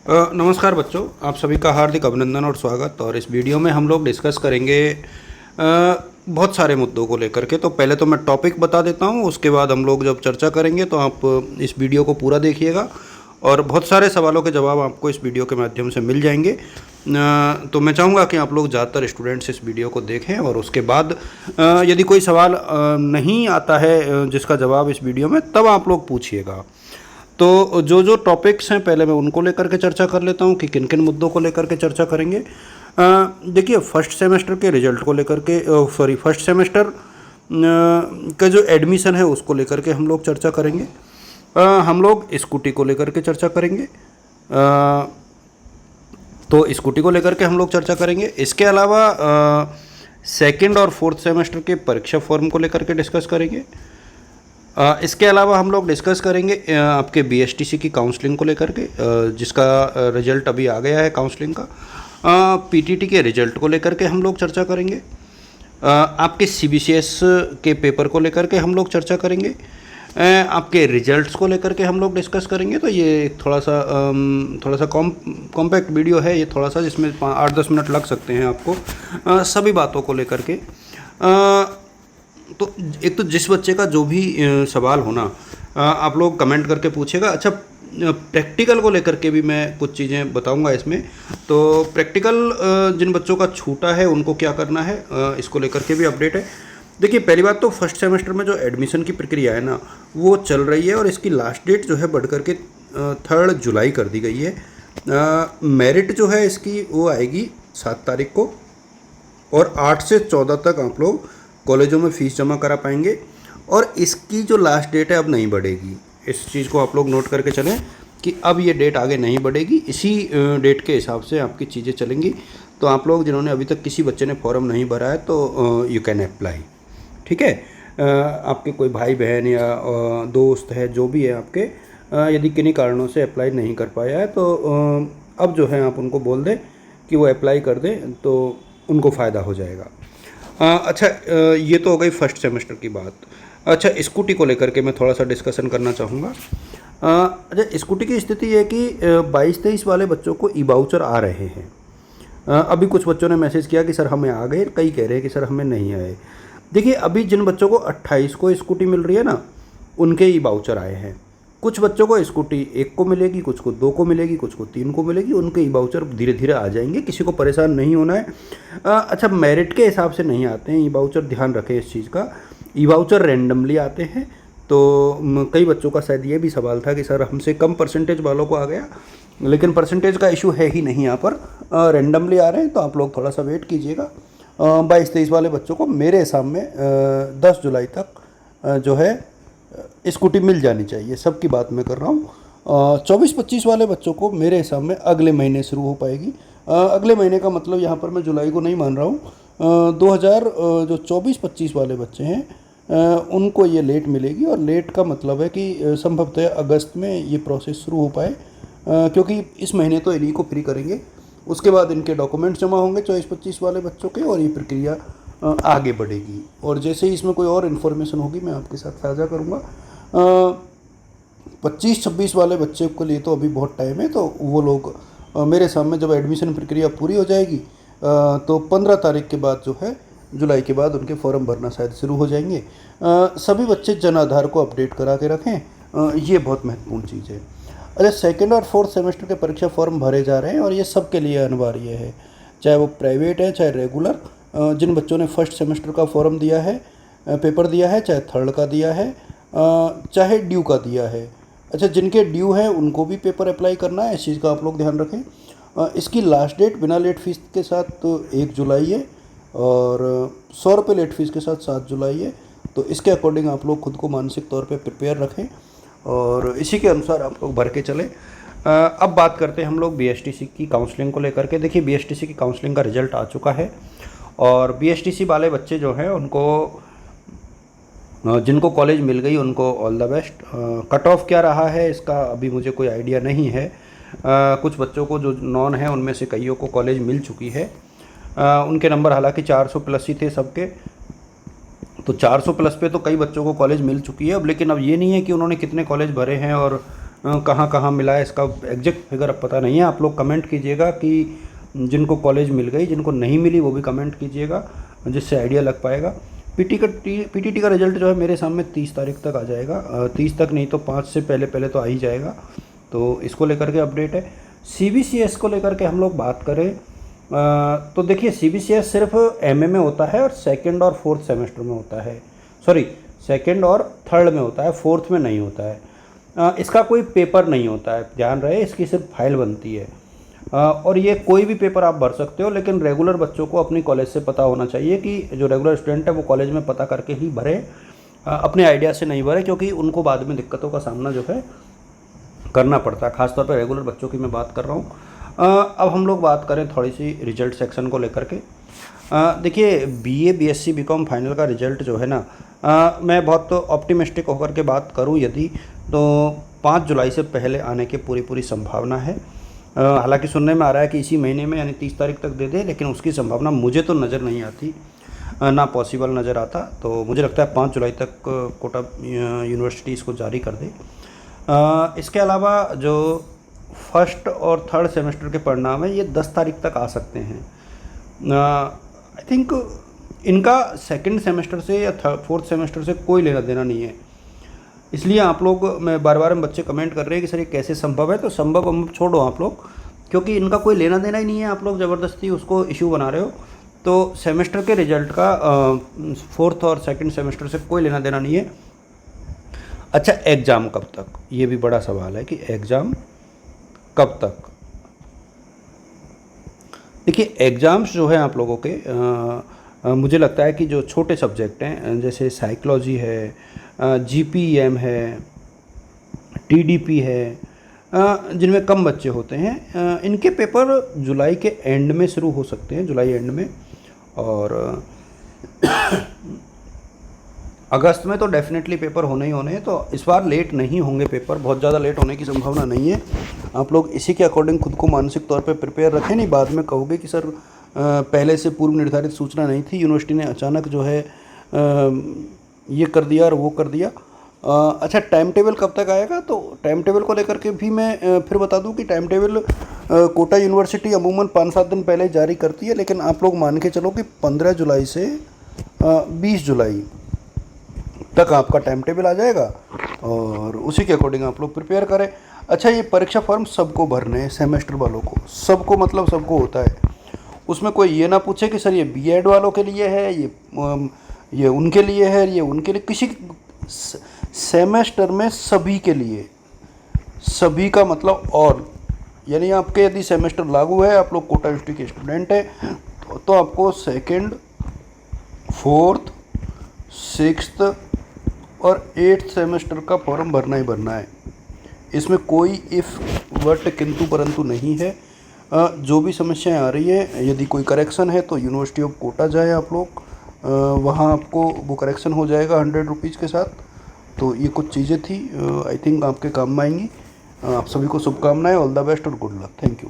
नमस्कार बच्चों, आप सभी का हार्दिक अभिनंदन और स्वागत। और इस वीडियो में हम लोग डिस्कस करेंगे बहुत सारे मुद्दों को लेकर के। तो पहले तो मैं टॉपिक बता देता हूँ, उसके बाद हम लोग जब चर्चा करेंगे तो आप इस वीडियो को पूरा देखिएगा और बहुत सारे सवालों के जवाब आपको इस वीडियो के माध्यम से मिल जाएंगे। तो मैं चाहूँगा कि आप लोग ज़्यादातर स्टूडेंट्स इस वीडियो को देखें और उसके बाद यदि कोई सवाल नहीं आता है जिसका जवाब इस वीडियो में, तब आप लोग पूछिएगा। तो जो जो टॉपिक्स हैं पहले मैं उनको लेकर के चर्चा कर लेता हूँ कि किन किन मुद्दों को लेकर के चर्चा करेंगे। देखिए, फर्स्ट सेमेस्टर के रिजल्ट को लेकर के फर्स्ट सेमेस्टर का जो एडमिशन है उसको लेकर के हम लोग चर्चा करेंगे। हम लोग स्कूटी को लेकर के चर्चा करेंगे। तो स्कूटी को लेकर के हम लोग चर्चा करेंगे। इसके अलावा सेकंड और फोर्थ सेमेस्टर के परीक्षा फॉर्म को लेकर के डिस्कस करेंगे। इसके अलावा हम लोग डिस्कस करेंगे आपके बीएसटीसी की काउंसलिंग को लेकर के, जिसका रिजल्ट अभी आ गया है काउंसलिंग का। पीटीटी के रिजल्ट को लेकर के हम लोग चर्चा करेंगे। आपके सीबीसीएस के पेपर को लेकर के हम लोग चर्चा करेंगे। आपके रिजल्ट्स को लेकर के हम लोग डिस्कस करेंगे। तो ये थोड़ा सा कॉम्पैक्ट वीडियो है ये, थोड़ा सा, जिसमें 8-10 मिनट लग सकते हैं आपको सभी बातों को लेकर के। तो एक तो जिस बच्चे का जो भी सवाल होना आप लोग कमेंट करके पूछेगा। अच्छा, प्रैक्टिकल को लेकर के भी मैं कुछ चीज़ें बताऊंगा इसमें। तो प्रैक्टिकल जिन बच्चों का छूटा है उनको क्या करना है, इसको लेकर के भी अपडेट है। देखिए, पहली बात तो फर्स्ट सेमेस्टर में जो एडमिशन की प्रक्रिया है ना, वो चल रही है और इसकी लास्ट डेट जो है बढ़ करके 3 जुलाई कर दी गई है। मेरिट जो है इसकी वो आएगी 7 तारीख को और 8 से 14 तक आप लोग कॉलेजों में फ़ीस जमा करा पाएंगे। और इसकी जो लास्ट डेट है अब नहीं बढ़ेगी। इस चीज़ को आप लोग नोट करके चलें कि अब ये डेट आगे नहीं बढ़ेगी। इसी डेट के हिसाब से आपकी चीज़ें चलेंगी। तो आप लोग जिन्होंने अभी तक किसी बच्चे ने फॉर्म नहीं भरा है तो यू कैन अप्लाई, ठीक है। आपके कोई भाई बहन या दोस्त है, जो भी है आपके, यदि किन्हीं कारणों से अप्लाई नहीं कर पाया है तो अब जो है आप उनको बोल दें कि वो अप्लाई कर दें, तो उनको फ़ायदा हो जाएगा। अच्छा, ये तो हो गई फर्स्ट सेमेस्टर की बात। अच्छा, स्कूटी को लेकर के मैं थोड़ा सा डिस्कशन करना चाहूँगा। अच्छा, स्कूटी की स्थिति ये है कि 22-23 वाले बच्चों को ई वाउचर आ रहे हैं। अभी कुछ बच्चों ने मैसेज किया कि सर हमें आ गए, कई कह रहे हैं कि सर हमें नहीं आए। देखिए, अभी जिन बच्चों को 28 को स्कूटी मिल रही है ना, उनके ई वाउचर आए हैं। कुछ बच्चों को स्कूटी 1 को मिलेगी, कुछ को 2 को मिलेगी, कुछ को 3 को मिलेगी। उनके ई वाउचर धीरे धीरे आ जाएंगे, किसी को परेशान नहीं होना है। अच्छा, मेरिट के हिसाब से नहीं आते हैं ई वाउचर, ध्यान रखें इस चीज़ का। ई वाउचर रैंडमली आते हैं। तो कई बच्चों का शायद ये भी सवाल था कि सर हमसे कम परसेंटेज वालों को आ गया, लेकिन परसेंटेज का इशू है ही नहीं यहाँ पर, रैंडमली आ रहे हैं। तो आप लोग थोड़ा सा वेट कीजिएगा। 22-23 वाले बच्चों को मेरे हिसाब में 10 जुलाई तक जो है स्कूटी मिल जानी चाहिए। सबकी बात मैं कर रहा हूँ। 24-25 वाले बच्चों को मेरे हिसाब में अगले महीने शुरू हो पाएगी। अगले महीने का मतलब यहाँ पर मैं जुलाई को नहीं मान रहा हूँ। 2000 जो 24-25 वाले बच्चे हैं उनको ये लेट मिलेगी। और लेट का मतलब है कि संभवतः अगस्त में ये प्रोसेस शुरू हो पाए, क्योंकि इस महीने तो इन्हीं को फ्री करेंगे। उसके बाद इनके डॉक्यूमेंट्स जमा होंगे 24-25 वाले बच्चों के, और ये प्रक्रिया आगे बढ़ेगी। और जैसे ही इसमें कोई और इन्फॉर्मेशन होगी मैं आपके साथ साझा करूँगा। 25-26 वाले बच्चे के लिए तो अभी बहुत टाइम है। तो वो लोग मेरे सामने जब एडमिशन प्रक्रिया पूरी हो जाएगी तो 15 तारीख के बाद जो है, जुलाई के बाद, उनके फॉर्म भरना शायद शुरू हो जाएंगे। सभी बच्चे जन आधार को अपडेट करा के रखें, ये बहुत महत्वपूर्ण चीज़ है। अच्छा, सेकंड और फोर्थ सेमेस्टर के परीक्षा फॉर्म भरे जा रहे हैं और ये सब के लिए अनिवार्य है, चाहे वो प्राइवेट है चाहे रेगुलर। जिन बच्चों ने फर्स्ट सेमेस्टर का फॉर्म दिया है, पेपर दिया है, चाहे थर्ड का दिया है, चाहे ड्यू का दिया है। अच्छा, जिनके ड्यू है उनको भी पेपर अप्लाई करना है, इस चीज़ का आप लोग ध्यान रखें। इसकी लास्ट डेट बिना लेट फीस के साथ तो 1 जुलाई है और 100 रुपये लेट फीस के साथ 7 जुलाई है। तो इसके अकॉर्डिंग आप लोग खुद को मानसिक तौर पे प्रिपेयर रखें और इसी के अनुसार आप लोग भर के चलें। अब बात करते हैं हम लोग बीएसटीसी की काउंसलिंग को लेकर के। देखिए, बीएसटीसी की काउंसलिंग का रिजल्ट आ चुका है और बीएसटीसी वाले बच्चे जो हैं उनको, जिनको कॉलेज मिल गई, उनको all the best. Cut off क्या रहा है इसका अभी मुझे कोई आइडिया नहीं है। कुछ बच्चों को जो नॉन है उनमें से कईयों को कॉलेज मिल चुकी है। उनके नंबर हालांकि 400 प्लस ही थे सबके, तो 400 प्लस पे तो कई बच्चों को कॉलेज मिल चुकी है। अब लेकिन अब ये नहीं है कि उन्होंने कितने कॉलेज भरे हैं और कहाँ कहाँ मिला है इसका एग्जैक्ट फिगर अब पता नहीं है। आप लोग कमेंट कीजिएगा कि जिनको कॉलेज मिल गई, जिनको नहीं मिली वो भी कमेंट कीजिएगा, जिससे आइडिया लग पाएगा। पीटीटी का रिजल्ट जो है मेरे सामने 30 तारीख तक आ जाएगा, 30 तक नहीं तो 5 से पहले पहले तो आ ही जाएगा। तो इसको लेकर के अपडेट है। CBCS को लेकर के हम लोग बात करें तो देखिए CBCS सिर्फ एमए में होता है और सेकंड और फोर्थ सेमेस्टर में होता है, सॉरी सेकंड और थर्ड में होता है, फोर्थ में नहीं होता है। इसका कोई पेपर नहीं होता है, ध्यान रहे, इसकी सिर्फ फाइल बनती है। और ये कोई भी पेपर आप भर सकते हो, लेकिन रेगुलर बच्चों को अपनी कॉलेज से पता होना चाहिए कि जो रेगुलर स्टूडेंट है वो कॉलेज में पता करके ही भरे, अपने आइडिया से नहीं भरे, क्योंकि उनको बाद में दिक्कतों का सामना जो है करना पड़ता है। खासतौर पर रेगुलर बच्चों की मैं बात कर रहा हूँ। अब हम लोग बात करें थोड़ी सी रिजल्ट सेक्शन को लेकर के। देखिए BA BSc BCom फाइनल का रिजल्ट जो है ना, मैं बहुत ऑप्टिमिस्टिक होकर के बात करूं यदि, तो 5 जुलाई से पहले आने की पूरी संभावना है। हालांकि सुनने में आ रहा है कि इसी महीने में यानी 30 तारीख तक दे दे, लेकिन उसकी संभावना मुझे तो नज़र नहीं आती, ना पॉसिबल नज़र आता। तो मुझे लगता है 5 जुलाई तक कोटा यूनिवर्सिटी इसको जारी कर दे। इसके अलावा जो फर्स्ट और थर्ड सेमेस्टर के परिणाम है ये 10 तारीख तक आ सकते हैं। आई थिंक इनका सेकंड सेमेस्टर से या फोर्थ सेमेस्टर से कोई लेना देना नहीं है। इसलिए आप लोग, मैं बार बार बच्चे कमेंट कर रहे हैं कि सर ये कैसे संभव है, तो संभव हम छोड़ो आप लोग, क्योंकि इनका कोई लेना देना ही नहीं है। आप लोग ज़बरदस्ती उसको इशू बना रहे हो। तो सेमेस्टर के रिजल्ट का फोर्थ और सेकंड सेमेस्टर से कोई लेना देना नहीं है। अच्छा, एग्ज़ाम कब तक, ये भी बड़ा सवाल है कि एग्ज़ाम कब तक। देखिए एग्ज़ाम्स जो है आप लोगों के, मुझे लगता है कि जो छोटे सब्जेक्ट हैं जैसे साइकोलॉजी है, GPEM है, TDP है, जिनमें कम बच्चे होते हैं, इनके पेपर जुलाई के एंड में शुरू हो सकते हैं, जुलाई एंड में। और अगस्त में तो डेफिनेटली पेपर होने ही होने हैं। तो इस बार लेट नहीं होंगे पेपर, बहुत ज़्यादा लेट होने की संभावना नहीं है। आप लोग इसी के अकॉर्डिंग खुद को मानसिक तौर पे प्रिपेयर रखें, नहीं बाद में कहोगे कि सर पहले से पूर्व निर्धारित सूचना नहीं थी, यूनिवर्सिटी ने अचानक जो है ये कर दिया और वो कर दिया। अच्छा, टाइम टेबल कब तक आएगा, तो टाइम टेबल को लेकर के भी मैं फिर बता दूं कि टाइम टेबल कोटा यूनिवर्सिटी अमूमन 5-7 दिन पहले जारी करती है, लेकिन आप लोग मान के चलो कि 15 जुलाई से 20 जुलाई तक आपका टाइम टेबल आ जाएगा और उसी के अकॉर्डिंग आप लोग प्रिपेयर करें। अच्छा, ये परीक्षा फॉर्म सबको भरने हैं, सेमेस्टर वालों को, सबको मतलब सबको होता है। उसमें कोई ये ना पूछे कि सर ये B.Ed वालों के लिए है, ये उनके लिए है, ये उनके लिए, किसी सेमेस्टर में सभी के लिए, सभी का मतलब ऑल, यानी आपके यदि सेमेस्टर लागू है, आप लोग कोटा यूनिवर्सिटी के स्टूडेंट हैं, तो आपको सेकंड, फोर्थ, सिक्स्थ और 8th सेमेस्टर का फॉर्म भरना ही भरना है। इसमें कोई इफ़ बट किंतु परंतु नहीं है। जो भी समस्याएं आ रही है, यदि कोई करेक्शन है तो यूनिवर्सिटी ऑफ कोटा जाए आप लोग, वहाँ आपको वो करेक्शन हो जाएगा 100 रुपीज़ के साथ। तो ये कुछ चीज़ें थी, आई थिंक आपके काम में आएंगी। आप सभी को शुभकामनाएं, ऑल द बेस्ट और गुड लक। Thank you.